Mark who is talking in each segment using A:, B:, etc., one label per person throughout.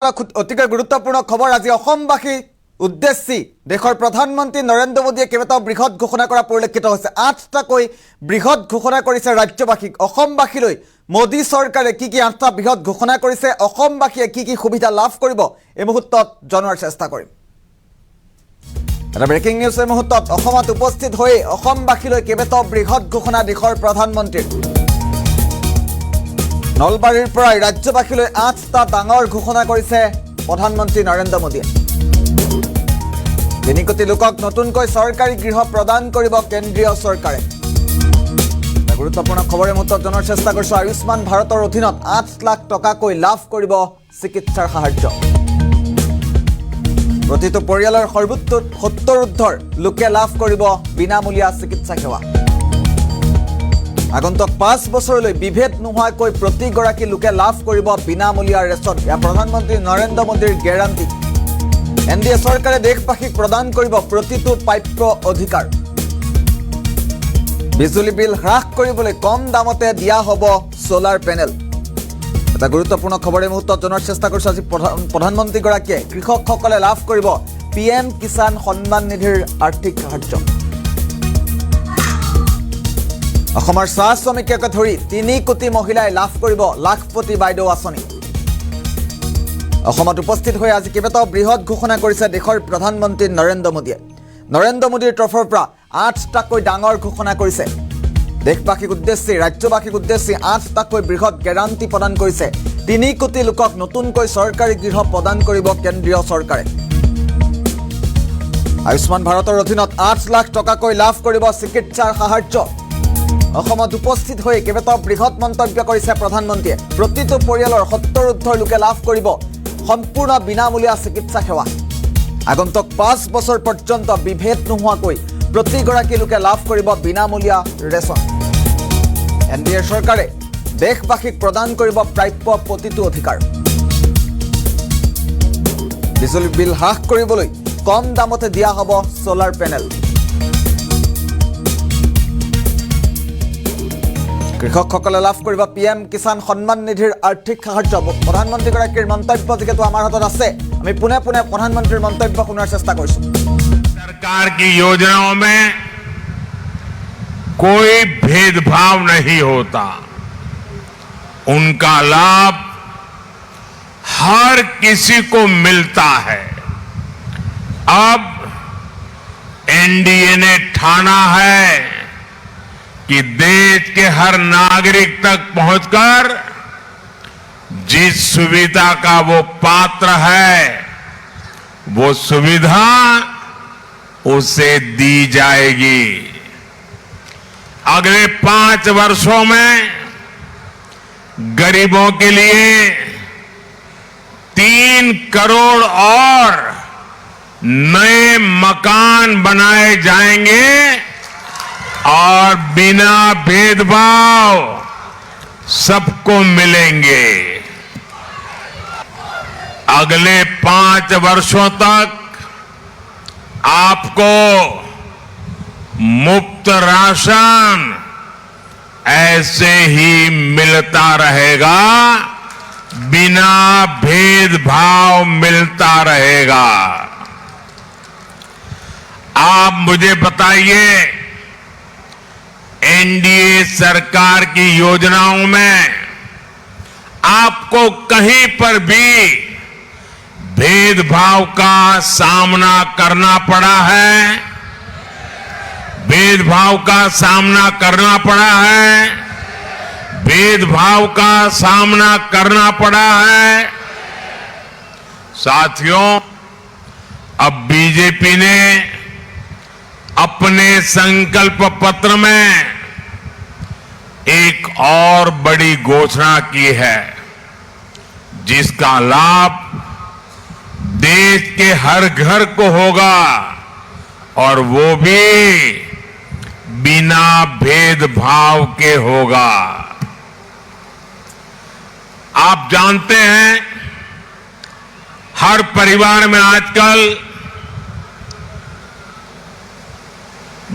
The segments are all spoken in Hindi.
A: অতিকে গুৰুত্বপূৰ্ণ খবৰ আজি অসমবাসী উদ্দেশ্যি দেশৰ প্ৰধানমন্ত্ৰী নৰেন্দ্ৰ মোদীয়ে কেইবাটাও বৃহৎ ঘোষণা কৰা পৰিলক্ষিত হৈছে। 8টাকৈ বৃহৎ ঘোষণা কৰিছে ৰাজ্যবাসীক। অসমবাসীলৈ মোদী চৰকাৰে কি আঠটা বৃহৎ ঘোষণা কৰিছে, অসমবাসীয়ে কি সুবিধা লাভ কৰিব, এই মুহূৰ্তত জনোৱাৰ চেষ্টা কৰিম। এটা ব্ৰেকিং নিউজ এই মুহূৰ্তত অসমত উপস্থিত হৈ অসমবাসীলৈ কেইবাটাও বৃহৎ ঘোষণা দেশৰ প্ৰধানমন্ত্ৰীৰ। নলবাৰীৰ পৰা ৰাজ্যবাসীলৈ 8টা ডাঙৰ ঘোষণা কৰিছে প্ৰধানমন্ত্ৰী নৰেন্দ্ৰ মোদীয়ে। 3 কোটি লোকক নতুনকৈ চৰকাৰী গৃহ প্ৰদান কৰিব কেন্দ্ৰীয় চৰকাৰে। গুৰুত্বপূৰ্ণ খবৰ মুহূৰ্তত জনাৰ চেষ্টা কৰিছো। আয়ুষ্মান ভাৰতৰ অধীনত 8 লাখ টকাকৈ লাভ কৰিব চিকিৎসাৰ সাহায্য। প্ৰতিটো পৰিয়ালৰ 70 লোকে লাভ কৰিব বিনামূলীয়া চিকিৎসা সেৱা। আগন্তুক 5 বছৰলৈ বিভেদ নোহোৱাকৈ প্ৰতিগৰাকী লোকে লাভ কৰিব বিনামূলীয়া ৰেচন। এয়া প্ৰধানমন্ত্ৰী নৰেন্দ্ৰ মোদীৰ গেৰাণ্টি। এনডিএ চৰকাৰে দেশবাসীক প্ৰদান কৰিব প্ৰতিটো প্ৰাপ্য অধিকাৰ। বিজুলী বিল হ্ৰাস কৰিবলৈ কম দামতে দিয়া হ'ব সোলাৰ পেনেল। এটা গুৰুত্বপূৰ্ণ খবৰ এই মুহূৰ্তত জনাৰ চেষ্টা কৰিছো। আজি প্ৰধানমন্ত্ৰীগৰাকীয়ে কৃষকসকলে লাভ কৰিব PM কিষাণ সন্মান নিধিৰ আৰ্থিক সাহায্য। অসমৰ চাহ শ্ৰমিককে ধৰি 3 কোটি মহিলাই লাভ কৰিব লাখপতি বাইদেউ আঁচনি। অসমত উপস্থিত হৈ আজি কেইবাটাও বৃহৎ ঘোষণা কৰিছে দেশৰ প্ৰধানমন্ত্ৰী নৰেন্দ্ৰ মোদীয়ে। নৰেন্দ্ৰ মোদীৰ তৰফৰ পৰা 8টাকৈ ডাঙৰ ঘোষণা কৰিছে। দেশবাসীক উদ্দেশ্যি ৰাজ্যবাসীক উদ্দেশ্যি 8টাকৈ বৃহৎ গেৰাণ্টি প্ৰদান কৰিছে। 3 কোটি লোকক নতুনকৈ চৰকাৰী গৃহ প্ৰদান কৰিব কেন্দ্ৰীয় চৰকাৰে। আয়ুষ্মান ভাৰতৰ অধীনত 8 লাখ টকাকৈ লাভ কৰিব চিকিৎসাৰ সাহায্য। অসমত উপস্থিত হৈ কেইবাটাও বৃহৎ মন্তব্য কৰিছে প্ৰধানমন্ত্ৰীয়ে। প্ৰতিটো পৰিয়ালৰ 70 লোকে লাভ কৰিব সম্পূৰ্ণ বিনামূলীয়া চিকিৎসা সেৱা। আগন্তুক 5 বছৰ পৰ্যন্ত বিভেদ নোহোৱাকৈ প্ৰতিগৰাকী লোকে লাভ কৰিব বিনামূলীয়া ৰেচন। এনডিএ চৰকাৰে দেশবাসীক প্ৰদান কৰিব প্ৰাপ্য প্ৰতিটো অধিকাৰ। বিজুলী বিল হ্ৰাস কৰিবলৈ কম দামতে দিয়া হ'ব সোলাৰ পেনেল। কৃষকসকলে লাভ কৰিব PM কিষাণ সন্মান নিধিৰ আৰ্থিক সাহায্য। প্ৰধানমন্ত্ৰীগৰাকীৰ মন্তব্য যিহেতু আমাৰ হাতত আছে, আমি পুনে প্ৰধানমন্ত্ৰীৰ মন্তব্য শুনাৰ চেষ্টা কৰিছো।
B: सरकार की योजनाओं में कोई भेदभाव नहीं होता। उनका लाभ हर किसी को मिलता है। अब एनडीए ने ठाना है कि देश के हर नागरिक तक पहुंचकर जिस सुविधा का वो पात्र है वो सुविधा उसे दी जाएगी। अगले 5 वर्षों में गरीबों के लिए 3 करोड़ और नए मकान बनाए जाएंगे और बिना भेदभाव सबको मिलेंगे। अगले 5 वर्षों तक आपको मुफ्त राशन ऐसे ही मिलता रहेगा, बिना भेदभाव मिलता रहेगा। आप मुझे बताइए, एनडीए सरकार की योजनाओं में आपको कहीं पर भी भेदभाव का सामना करना पड़ा है? भेदभाव का सामना करना पड़ा है? भेदभाव का सामना करना पड़ा है? साथियों, अब बीजेपी ने अपने संकल्प पत्र में एक और बड़ी घोषणा की है, जिसका लाभ देश के हर घर को होगा और वो भी बिना भेदभाव के होगा। आप जानते हैं, हर परिवार में आजकल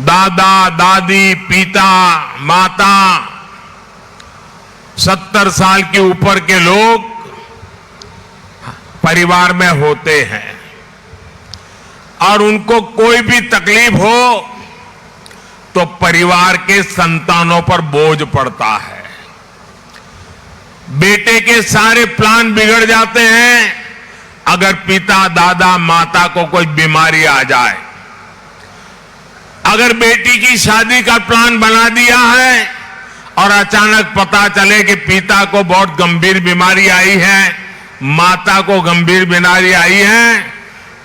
B: दादा दादी पिता माता 70 साल के ऊपर के लोग परिवार में होते हैं और उनको कोई भी तकलीफ हो तो परिवार के संतानों पर बोझ पड़ता है। बेटे के सारे प्लान बिगड़ जाते हैं अगर पिता, दादा, माता को कोई बीमारी आ जाए। अगर बेटी की शादी का प्लान बना दिया है और अचानक पता चले कि पिता को बहुत गंभीर बीमारी आई है, माता को गंभीर बीमारी आई है,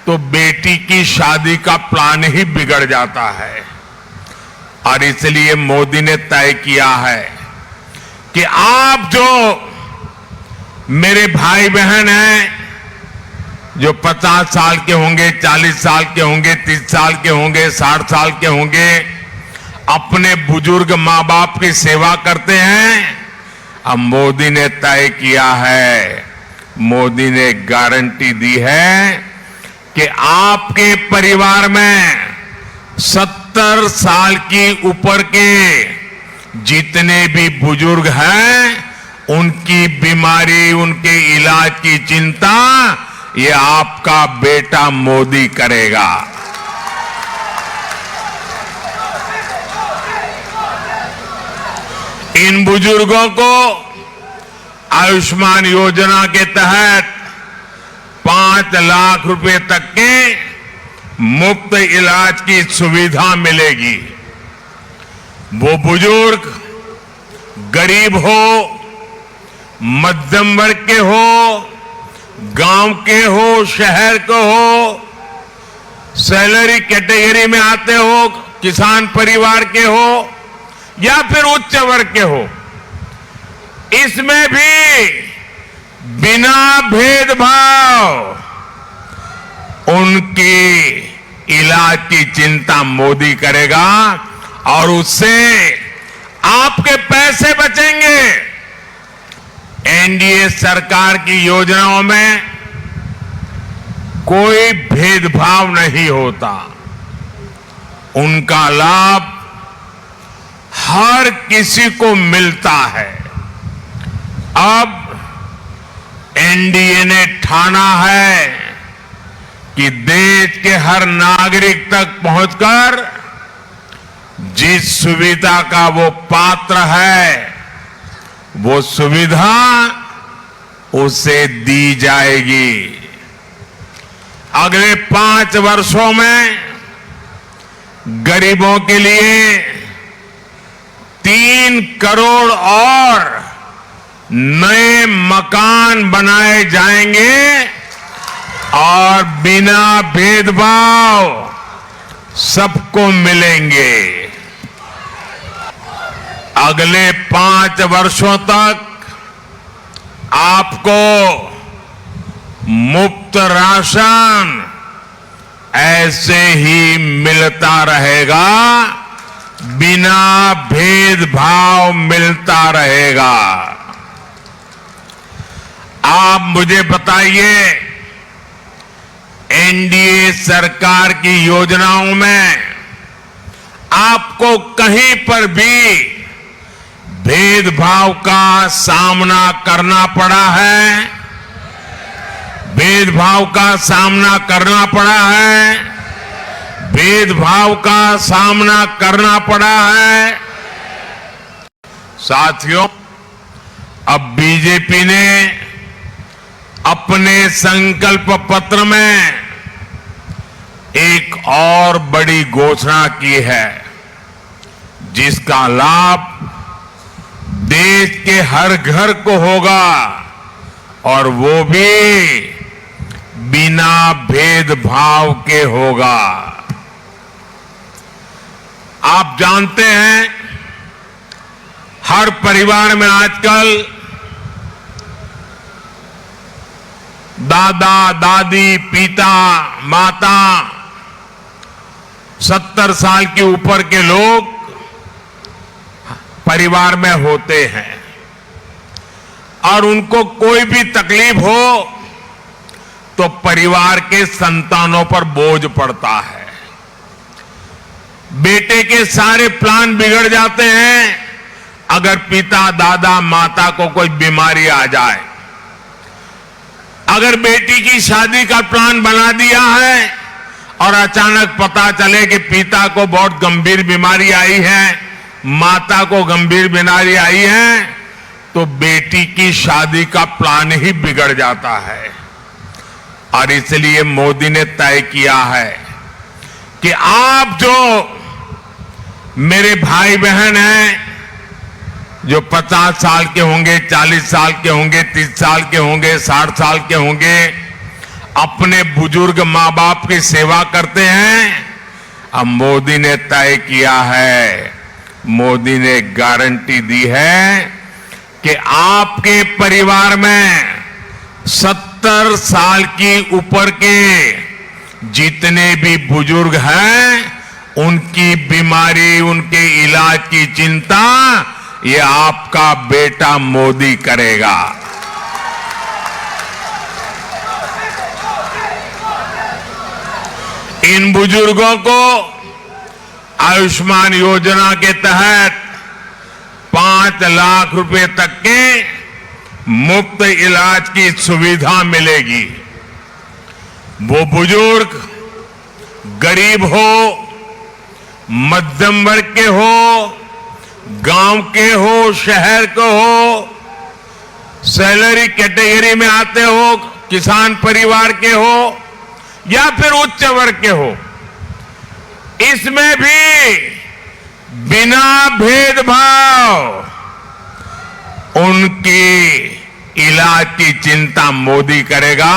B: तो बेटी की शादी का प्लान ही बिगड़ जाता है। और इसलिए मोदी ने तय किया है कि आप जो मेरे भाई बहन हैं, जो 50 साल के होंगे, 40 साल के होंगे, 30 साल के होंगे, 60 साल के होंगे, अपने बुजुर्ग मां बाप की सेवा करते हैं, अब मोदी ने तय किया है, मोदी ने गारंटी दी है कि आपके परिवार में 70 साल की ऊपर के जितने भी बुजुर्ग हैं, उनकी बीमारी, उनके इलाज की चिंता ये आपका बेटा मोदी करेगा। इन बुजुर्गों को आयुष्मान योजना के तहत 5 लाख रुपए तक के मुफ्त इलाज की सुविधा मिलेगी। वो बुजुर्ग गरीब हो, मध्यम वर्ग के हो, गांव के हो, शहर के हो, सैलरी कैटेगरी में आते हो, किसान परिवार के हो या फिर उच्च वर्ग के हो, इसमें भी बिना भेदभाव उनकी इलाज की चिंता मोदी करेगा और उससे आपके पैसे बचेंगे। एनडीए सरकार की योजनाओं में कोई भेदभाव नहीं होता, उनका लाभ हर किसी को मिलता है। अब एनडीए ने ठाना है कि देश के हर नागरिक तक पहुंचकर जिस सुविधा का वो पात्र है, वो सुविधा उसे दी जाएगी। अगले 5 वर्षों में गरीबों के लिए 3 करोड़ और नए मकान बनाए जाएंगे और बिना भेदभाव सबको मिलेंगे। अगले 5 वर्षों तक आपको मुफ्त राशन ऐसे ही मिलता रहेगा, बिना भेदभाव मिलता रहेगा। आप मुझे बताइए, एनडीए सरकार की योजनाओं में आपको कहीं पर भी भेदभाव का सामना करना पड़ा है? भेदभाव का सामना करना पड़ा है? भेदभाव का सामना करना पड़ा है? साथियों, अब बीजेपी ने अपने संकल्प पत्र में एक और बड़ी घोषणा की है, जिसका लाभ देश के हर घर को होगा और वो भी बिना भेदभाव के होगा। आप जानते हैं, हर परिवार में आजकल दादा, दादी, पिता, माता, 70 साल के ऊपर के लोग परिवार में होते हैं और उनको कोई भी तकलीफ हो तो परिवार के संतानों पर बोझ पड़ता है। बेटे के सारे प्लान बिगड़ जाते हैं अगर पिता, दादा, माता को कोई बीमारी आ जाए। अगर बेटी की शादी का प्लान बना दिया है और अचानक पता चले कि पिता को बहुत गंभीर बीमारी आई है, माता को गंभीर बीमारी आई है, तो बेटी की शादी का प्लान ही बिगड़ जाता है। और इसलिए मोदी ने तय किया है कि आप जो मेरे भाई बहन हैं, जो 50 साल के होंगे, 40 साल के होंगे, 30 साल के होंगे, 60 साल के होंगे, अपने बुजुर्ग मां बाप की सेवा करते हैं, अब मोदी ने तय किया है, मोदी ने गारंटी दी है कि आपके परिवार में 70 साल की ऊपर के जितने भी बुजुर्ग हैं, उनकी बीमारी, उनके इलाज की चिंता ये आपका बेटा मोदी करेगा। इन बुजुर्गों को आयुष्मान योजना के तहत 5 लाख रुपए तक के मुफ्त इलाज की सुविधा मिलेगी। वो बुजुर्ग गरीब हो, मध्यम वर्ग के हो, गांव के हो, शहर के हो, सैलरी कैटेगरी में आते हो, किसान परिवार के हो या फिर उच्च वर्ग के हो, इसमें भी बिना भेदभाव उनकी इलाज की चिंता मोदी करेगा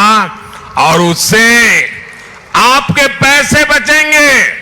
B: और उससे आपके पैसे बचेंगे।